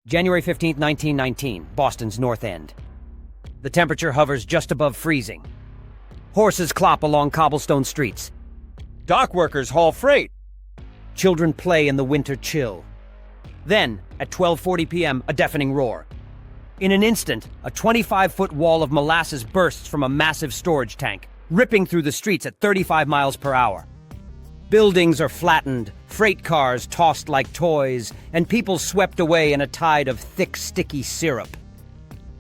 January 15, 1919, Boston's North End. The temperature hovers just above freezing. Horses clop along cobblestone streets. Dock workers haul freight. Children play in the winter chill. Then, at 12:40 p.m., a deafening roar. In an instant, a 25-foot wall of molasses bursts from a massive storage tank, ripping through the streets at 35 miles per hour. Buildings are flattened, freight cars tossed like toys, and people swept away in a tide of thick, sticky syrup.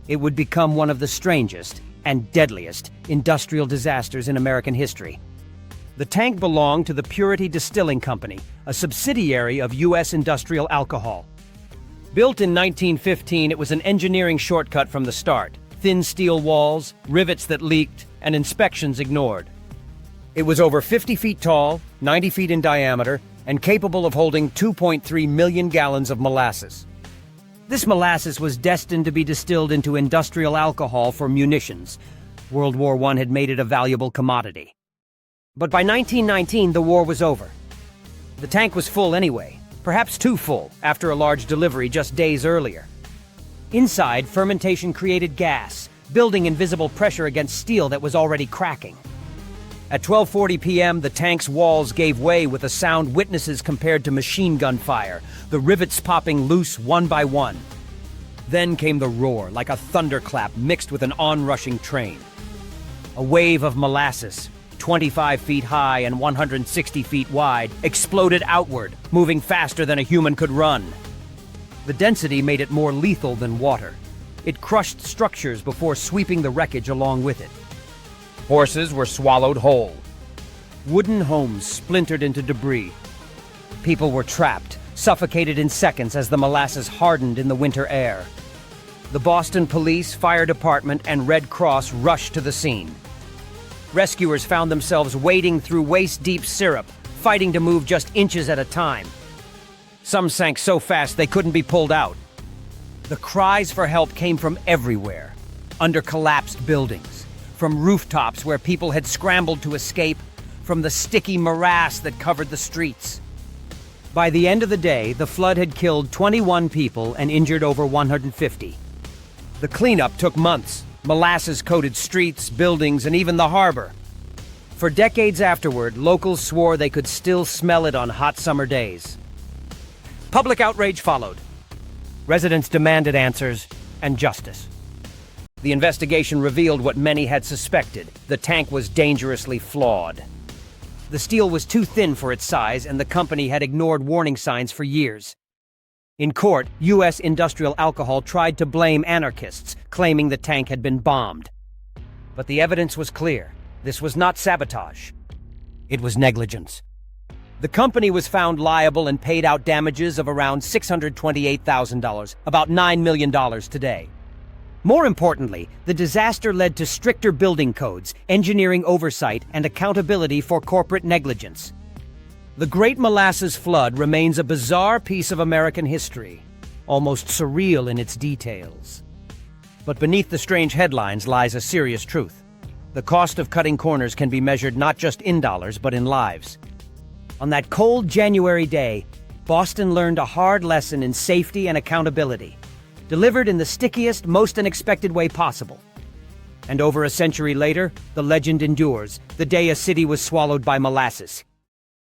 It would become one of the strangest and deadliest industrial disasters in American history. The tank belonged to the Purity Distilling Company, a subsidiary of U.S. Industrial Alcohol. Built in 1915, it was an engineering shortcut from the start. Thin steel walls, rivets that leaked, and inspections ignored. It was over 50 feet tall, 90 feet in diameter, and capable of holding 2.3 million gallons of molasses. This molasses was destined to be distilled into industrial alcohol for munitions. World War I had made it a valuable commodity. But by 1919, the war was over. The tank was full anyway, perhaps too full after a large delivery just days earlier. Inside, fermentation created gas, building invisible pressure against steel that was already cracking. At 12:40 p.m., the tank's walls gave way with a sound witnesses compared to machine gun fire, the rivets popping loose one by one. Then came the roar, like a thunderclap mixed with an onrushing train. A wave of molasses, 25 feet high and 160 feet wide, exploded outward, moving faster than a human could run. The density made it more lethal than water. It crushed structures before sweeping the wreckage along with it. Horses were swallowed whole. Wooden homes splintered into debris. People were trapped, suffocated in seconds as the molasses hardened in the winter air. The Boston Police, Fire Department, and Red Cross rushed to the scene. Rescuers found themselves wading through waist-deep syrup, fighting to move just inches at a time. Some sank so fast they couldn't be pulled out. The cries for help came from everywhere, under collapsed buildings, from rooftops where people had scrambled to escape, from the sticky morass that covered the streets. By the end of the day, the flood had killed 21 people and injured over 150. The cleanup took months. Molasses coated streets, buildings, and even the harbor. For decades afterward, locals swore they could still smell it on hot summer days. Public outrage followed. Residents demanded answers and justice. The investigation revealed what many had suspected. The tank was dangerously flawed. The steel was too thin for its size, and the company had ignored warning signs for years. In court, U.S. Industrial Alcohol tried to blame anarchists, claiming the tank had been bombed. But the evidence was clear. This was not sabotage. It was negligence. The company was found liable and paid out damages of around $628,000, about $9 million today. More importantly, the disaster led to stricter building codes, engineering oversight, and accountability for corporate negligence. The Great Molasses Flood remains a bizarre piece of American history, almost surreal in its details. But beneath the strange headlines lies a serious truth. The cost of cutting corners can be measured not just in dollars, but in lives. On that cold January day, Boston learned a hard lesson in safety and accountability, delivered in the stickiest, most unexpected way possible. And over a century later, the legend endures, the day a city was swallowed by molasses,